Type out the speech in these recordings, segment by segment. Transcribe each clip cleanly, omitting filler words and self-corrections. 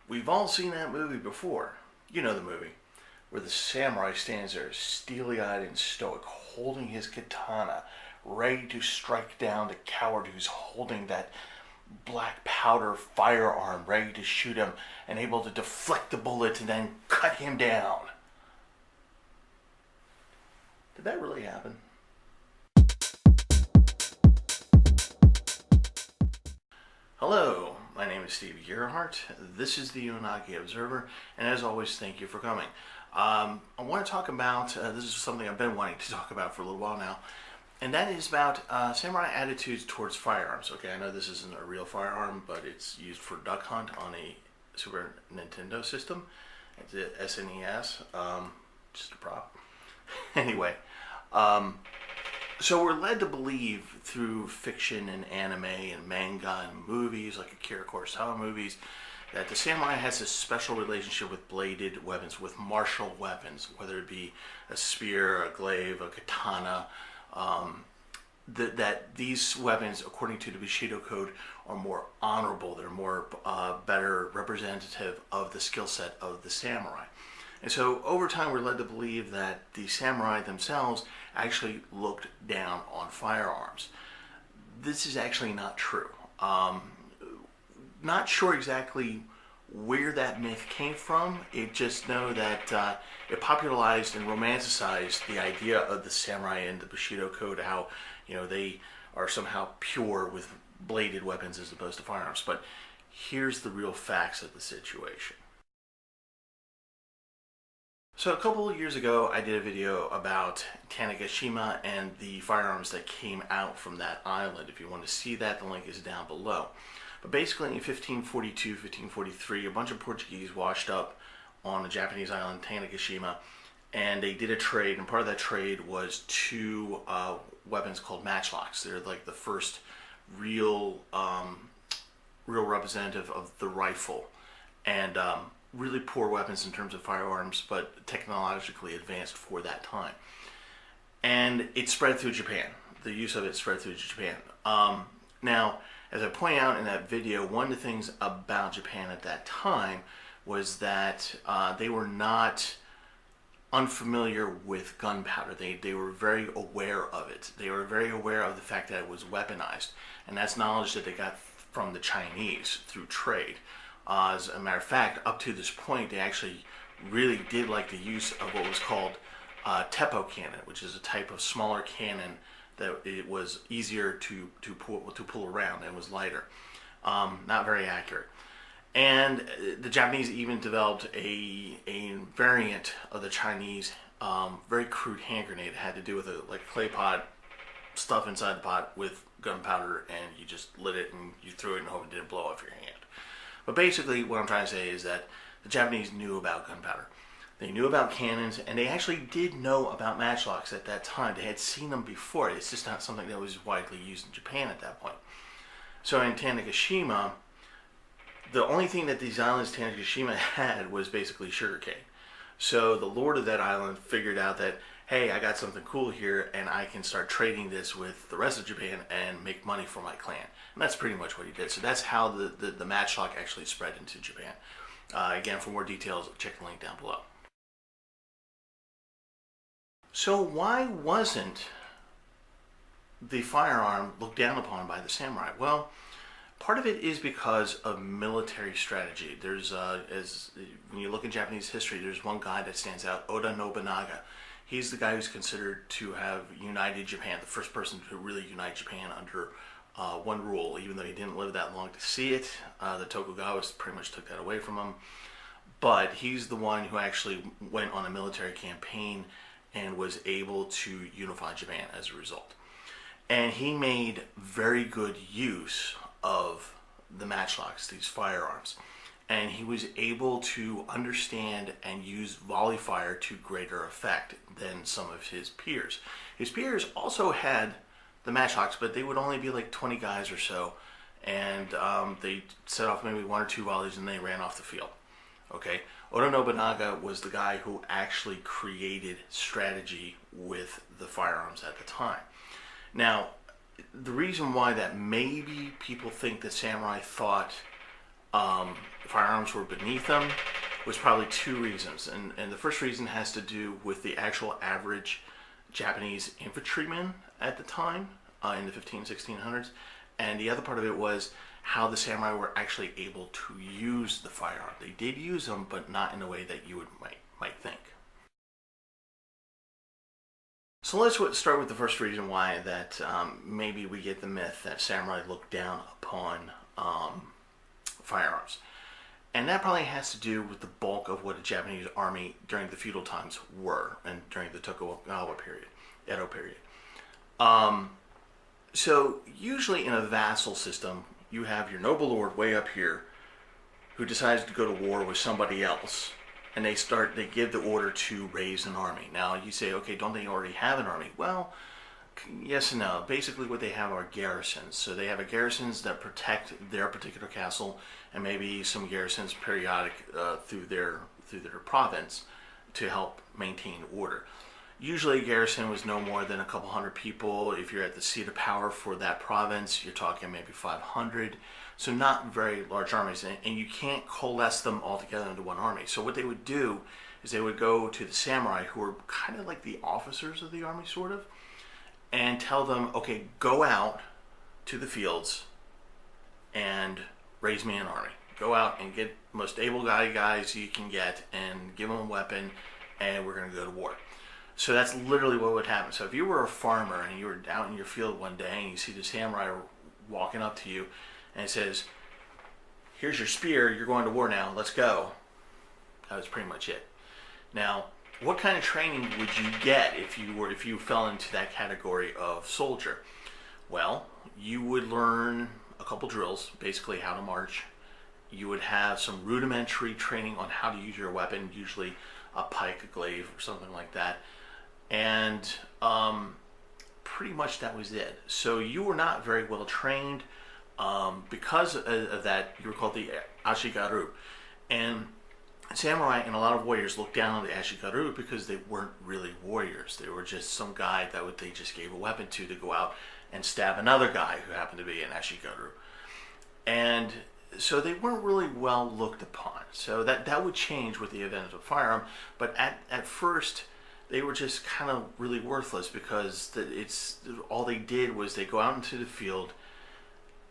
We've all seen that movie before. You know the movie, where the samurai stands there steely-eyed and stoic, holding his katana, ready to strike down the coward who's holding that black powder firearm, ready to shoot him and able to deflect the bullet and then cut him down. Did that really happen? Hello, my name is Steve Gerhardt. This is the Unagi Observer, and as always, thank you for coming. I want to talk about, this is something I've been wanting to talk about for a little while now, and that is about samurai attitudes towards firearms. Okay, I know this isn't a real firearm, but it's used for duck hunt on a Super Nintendo system. It's a SNES, just a prop. Anyway, so we're led to believe through fiction and anime and manga and movies like Akira Kurosawa movies that the samurai has a special relationship with bladed weapons, with martial weapons, whether it be a spear, a glaive, a katana, that these weapons, according to the Bushido Code, are more honorable. They're more better representative of the skill set of the samurai. And so over time we're led to believe that the samurai themselves actually looked down on firearms. This is actually not true. Not sure exactly where that myth came from. It just know that it popularized and romanticized the idea of the samurai and the Bushido Code, how they are somehow pure with bladed weapons as opposed to firearms. But here's the real facts of the situation. So a couple of years ago, I did a video about Tanegashima and the firearms that came out from that island. If you want to see that, the link is down below. But basically in 1542, 1543, a bunch of Portuguese washed up on the Japanese island Tanegashima, and they did a trade, and part of that trade was two weapons called matchlocks. They're like the first real representative of the rifle, and really poor weapons in terms of firearms, but technologically advanced for that time. And it spread through Japan. The use of it spread through Japan. Now, as I point out in that video, one of the things about Japan at that time was that they were not unfamiliar with gunpowder. They were very aware of it. They were very aware of the fact that it was weaponized. And that's knowledge that they got from the Chinese through trade. As a matter of fact, up to this point, they actually really did like the use of what was called Teppo cannon, which is a type of smaller cannon that it was easier to pull around and was lighter. Not very accurate. And the Japanese even developed a variant of the Chinese very crude hand grenade. It had to do with a clay pot, stuff inside the pot with gunpowder, and you just lit it and you threw it and hope it didn't blow off your hand. But basically what I'm trying to say is that the Japanese knew about gunpowder. They knew about cannons, and they actually did know about matchlocks at that time. They had seen them before. It's just not something that was widely used in Japan at that point. So in Tanegashima, the only thing that these islands Tanegashima had was basically sugarcane. So the lord of that island figured out that, hey, I got something cool here, and I can start trading this with the rest of Japan and make money for my clan. And that's pretty much what he did. So that's how the matchlock actually spread into Japan. Again, for more details, check the link down below. So why wasn't the firearm looked down upon by the samurai? Well, part of it is because of military strategy. There's, when you look in Japanese history, there's one guy that stands out, Oda Nobunaga. He's the guy who's considered to have united Japan, the first person to really unite Japan under one rule, even though he didn't live that long to see it. The Tokugawas pretty much took that away from him. But he's the one who actually went on a military campaign and was able to unify Japan as a result. And he made very good use of the matchlocks, these firearms. And he was able to understand and use volley fire to greater effect than some of his peers. His peers also had the matchlocks, but they would only be like 20 guys or so, and they set off maybe one or two volleys and they ran off the field. Okay, Oda Nobunaga was the guy who actually created strategy with the firearms at the time. Now, the reason why that maybe people think that samurai thought firearms were beneath them was probably two reasons. And the first reason has to do with the actual average Japanese infantryman at the time in the 1600s. And the other part of it was how the samurai were actually able to use the firearm. They did use them, but not in a way that you might think. So let's start with the first reason why that maybe we get the myth that samurai look down upon firearms. And that probably has to do with the bulk of what a Japanese army during the feudal times were, and during the Tokugawa period, Edo period. So usually in a vassal system, you have your noble lord way up here who decides to go to war with somebody else, and they give the order to raise an army. Now you say, okay, don't they already have an army? Well, yes and no. Basically what they have are garrisons. So they have garrisons that protect their particular castle, and maybe some garrisons periodic through their province to help maintain order. Usually a garrison was no more than a couple hundred people. If you're at the seat of power for that province, you're talking maybe 500. So not very large armies, and you can't coalesce them all together into one army. So what they would do is they would go to the samurai, who were kind of like the officers of the army, sort of, and tell them, okay, go out to the fields and raise me an army. Go out and get the most able-bodied guys you can get and give them a weapon, and we're going to go to war. So that's literally what would happen. So if you were a farmer and you were out in your field one day and you see the samurai walking up to you and it says, here's your spear, you're going to war now, let's go. That was pretty much it. Now, what kind of training would you get if you fell into that category of soldier? Well, you would learn a couple drills, basically how to march. You would have some rudimentary training on how to use your weapon, usually a pike, a glaive, or something like that. And pretty much that was it. So you were not very well trained. Because of that, you were called the ashigaru. And samurai and a lot of warriors looked down on the ashigaru because they weren't really warriors. They were just some guy that they just gave a weapon to go out and stab another guy who happened to be an ashigaru. And so they weren't really well looked upon. So that would change with the advent of firearm. But at first, they were just kind of really worthless, because all they did was they go out into the field,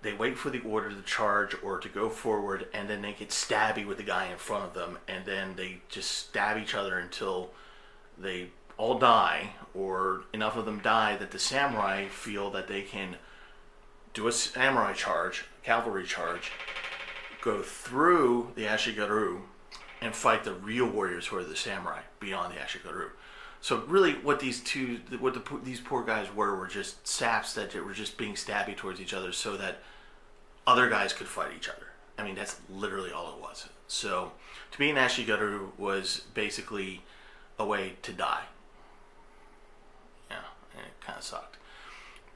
they wait for the order to charge or to go forward, and then they get stabby with the guy in front of them, and then they just stab each other until they all die, or enough of them die that the samurai feel that they can do a samurai charge, cavalry charge, go through the ashigaru, and fight the real warriors who are the samurai beyond the ashigaru. So really what these poor guys were just saps that were just being stabby towards each other so that other guys could fight each other. I mean, that's literally all it was. So to be an ashigaru was basically a way to die. Yeah, and it kind of sucked.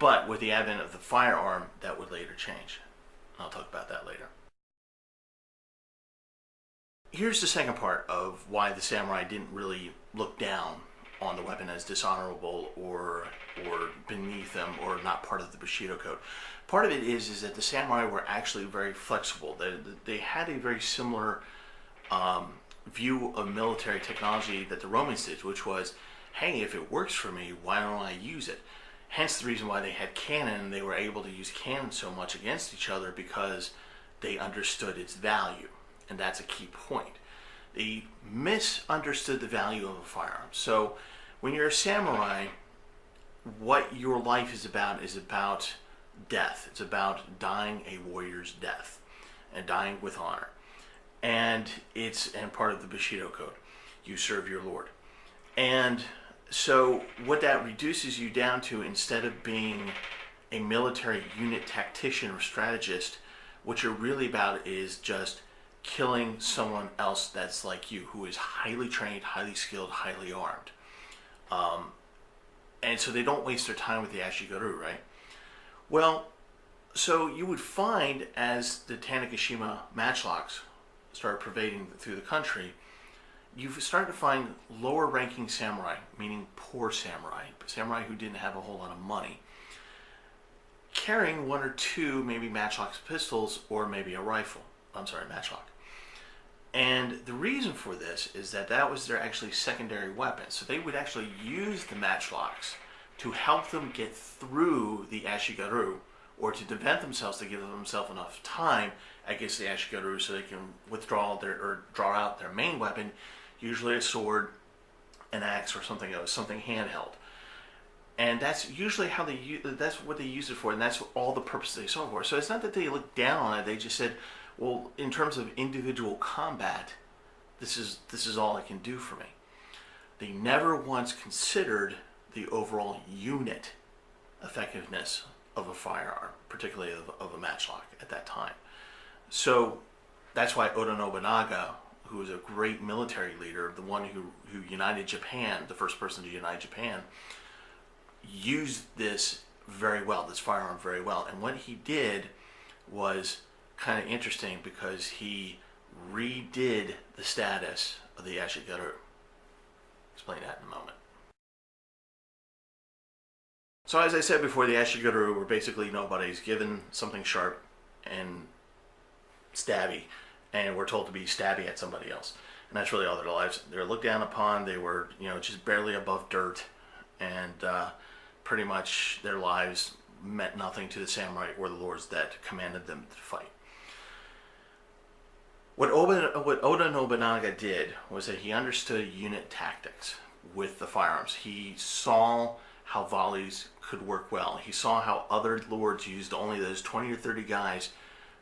But with the advent of the firearm, that would later change. I'll talk about that later. Here's the second part of why the samurai didn't really look down on the weapon as dishonorable or beneath them or not part of the Bushido code. Part of it is that the samurai were actually very flexible. They had a very similar view of military technology that the Romans did, which was, hey, if it works for me, why don't I use it? Hence the reason why they had cannon. They were able to use cannon so much against each other because they understood its value. And that's a key point. They misunderstood the value of a firearm. So when you're a samurai, what your life is about death. It's about dying a warrior's death and dying with honor. And part of the Bushido code. You serve your lord. And so what that reduces you down to, instead of being a military unit tactician or strategist, what you're really about is just killing someone else that's like you, who is highly trained, highly skilled, highly armed. And so they don't waste their time with the ashigaru, right? Well, so you would find, as the Tanegashima matchlocks started pervading through the country, you've started to find lower ranking samurai, meaning poor samurai who didn't have a whole lot of money, carrying one or two maybe matchlocks pistols or maybe a rifle. matchlock. And the reason for this is that that was their actually secondary weapon. So they would actually use the matchlocks to help them get through the ashigaru, or to defend themselves, to give themselves enough time against the ashigaru so they can withdraw or draw out their main weapon, usually a sword, an axe, or something else, something handheld. And that's usually how that's what they use it for, and that's all the purpose they saw it for. So it's not that they looked down on it, they just said, well, in terms of individual combat, this is all it can do for me. They never once considered the overall unit effectiveness of a firearm, particularly of a matchlock at that time. So that's why Oda Nobunaga, who was a great military leader, the one who united Japan, the first person to unite Japan, used this very well, this firearm very well. And what he did was kind of interesting, because he redid the status of the ashigaru. Explain that in a moment. So as I said before, the ashigaru were basically nobodies given something sharp and stabby, and were told to be stabby at somebody else. And that's really all their lives. They were looked down upon. They were, just barely above dirt, and pretty much their lives meant nothing to the samurai or the lords that commanded them to fight. What Oda Nobunaga did was that he understood unit tactics with the firearms. He saw how volleys could work well. He saw how other lords used only those 20 or 30 guys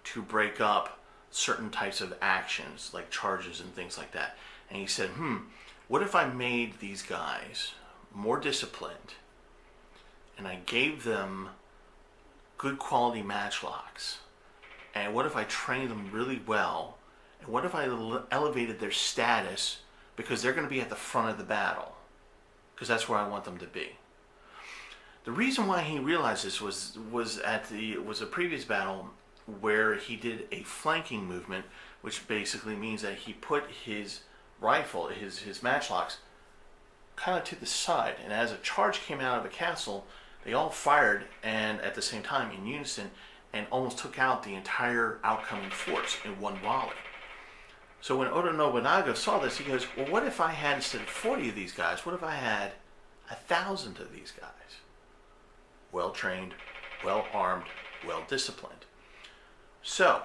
to break up certain types of actions, like charges and things like that. And he said, what if I made these guys more disciplined, and I gave them good quality matchlocks, and what if I trained them really well, and what if I elevated their status, because they're going to be at the front of the battle, because that's where I want them to be. The reason why he realized this was a previous battle where he did a flanking movement, which basically means that he put his rifle, his matchlocks, kind of to the side, and as a charge came out of a castle, they all fired, and at the same time in unison, and almost took out the entire outcoming force in one volley. So when Oda Nobunaga saw this, he goes, well, what if I had, instead of 40 of these guys, what if I had 1,000 of these guys? Well trained, well armed, well disciplined. So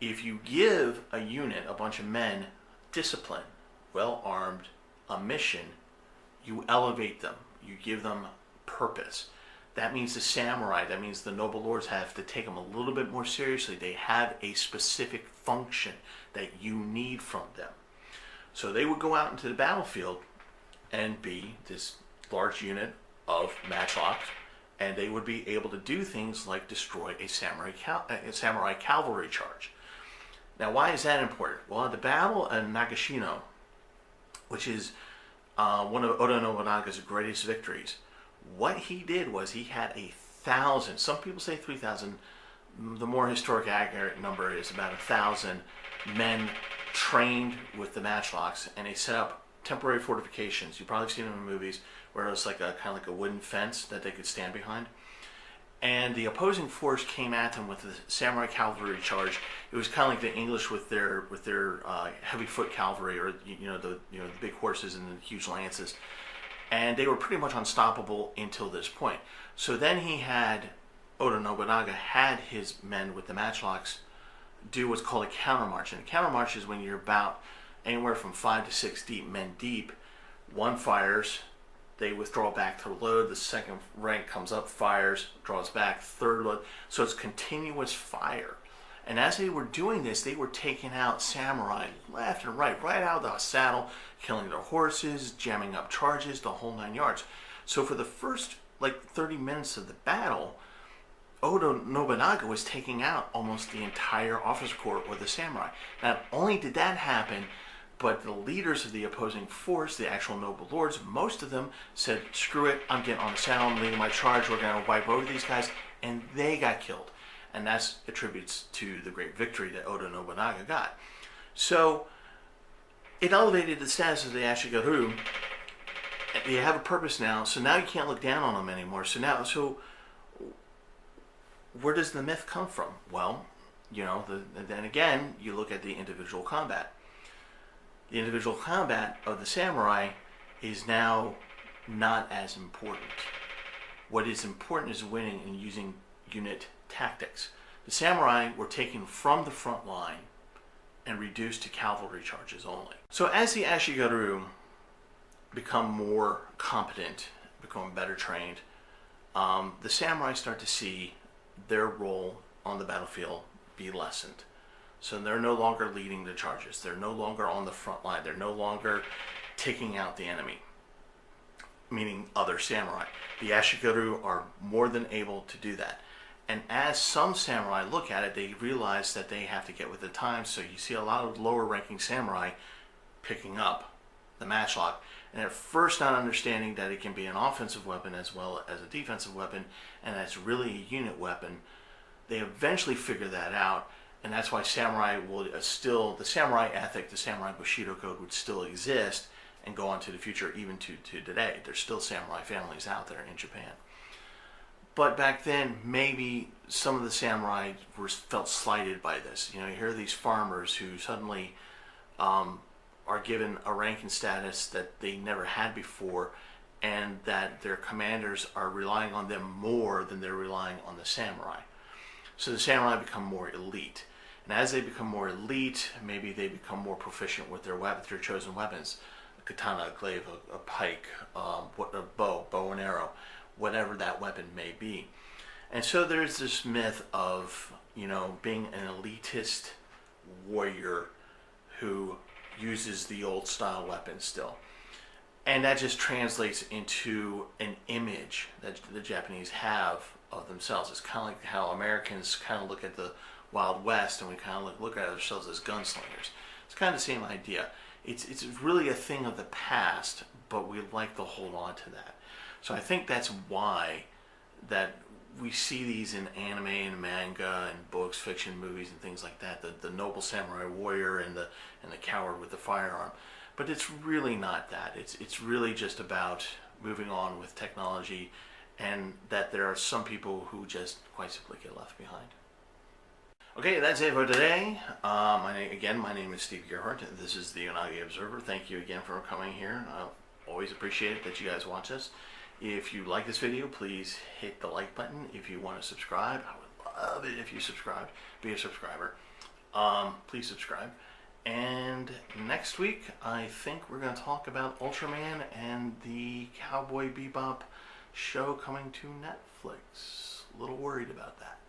if you give a unit, a bunch of men, discipline, well armed, a mission, you elevate them, you give them purpose. That means the samurai, that means the noble lords have to take them a little bit more seriously. They have a specific function that you need from them. So they would go out into the battlefield and be this large unit of matchlocks, and they would be able to do things like destroy a samurai cavalry charge. Now, why is that important? Well, at the battle of Tanegashima, which is one of Oda Nobunaga's greatest victories, what he did was he had 1,000, some people say 3,000, the more historic accurate number is about 1,000 men trained with the matchlocks, and they set up temporary fortifications. You've probably seen them in movies where it was like kind of like a wooden fence that they could stand behind. And the opposing force came at them with the samurai cavalry charge. It was kind of like the English with their heavy foot cavalry, or the big horses and the huge lances. And they were pretty much unstoppable until this point. So then Oda Nobunaga had his men with the matchlocks do what's called a countermarch. And a countermarch is when you're about anywhere from 5 to 6 men deep. One fires, they withdraw back to load, the second rank comes up, fires, draws back, third load. So it's continuous fire. And as they were doing this, they were taking out samurai left and right out of the saddle, killing their horses, jamming up charges, the whole 9 yards. So for the first 30 minutes of the battle, Oda Nobunaga was taking out almost the entire officer corps or the samurai. Not only did that happen, but the leaders of the opposing force, the actual noble lords, most of them said, screw it, I'm getting on the saddle, I'm leading my charge, we're going to wipe over these guys, and they got killed. And that's attributes to the great victory that Oda Nobunaga got. So it elevated the status of the ashigaru. They have a purpose now, so now you can't look down on them anymore. So where does the myth come from? Well, Then again, you look at the individual combat. The individual combat of the samurai is now not as important. What is important is winning and using unit tactics. The samurai were taken from the front line and reduced to cavalry charges only. So as the Ashigaru become more competent, become better trained, the samurai start to see their role on the battlefield be lessened. So they're no longer leading the charges. They're no longer on the front line. They're no longer taking out the enemy, meaning other samurai. The Ashigaru are more than able to do that. And as some samurai look at it, they realize that they have to get with the times. So you see a lot of lower ranking samurai picking up the matchlock. And at first not understanding that it can be an offensive weapon as well as a defensive weapon, and that's really a unit weapon. They eventually figure that out, and that's why samurai will still, the samurai ethic, the samurai Bushido code would still exist and go on to the future, even to today. There's still samurai families out there in Japan. But back then, maybe some of the samurai felt slighted by this. You hear these farmers who suddenly are given a rank and status that they never had before, and that their commanders are relying on them more than they're relying on the samurai. So the samurai become more elite. And as they become more elite, maybe they become more proficient with their chosen weapons. A katana, a glaive, a pike, a bow and arrow, whatever that weapon may be. And so there's this myth of, being an elitist warrior who uses the old style weapon still. And that just translates into an image that the Japanese have of themselves. It's kind of like how Americans kind of look at the Wild West, and we kind of look at ourselves as gunslingers. It's kind of the same idea. It's really a thing of the past, but we like to hold on to that. So I think that's why that we see these in anime and manga and books, fiction, movies, and things like that. The noble samurai warrior and the coward with the firearm. But it's really not that. It's really just about moving on with technology, and that there are some people who just quite simply get left behind. Okay, that's it for today. My name is Steve Gerhardt. This is the Unagi Observer. Thank you again for coming here. I always appreciate it that you guys watch us. If you like this video, please hit the like button. If you want to subscribe, I would love it if you subscribed. Be a subscriber. Please subscribe. And next week, I think we're going to talk about Ultraman and the Cowboy Bebop show coming to Netflix. A little worried about that.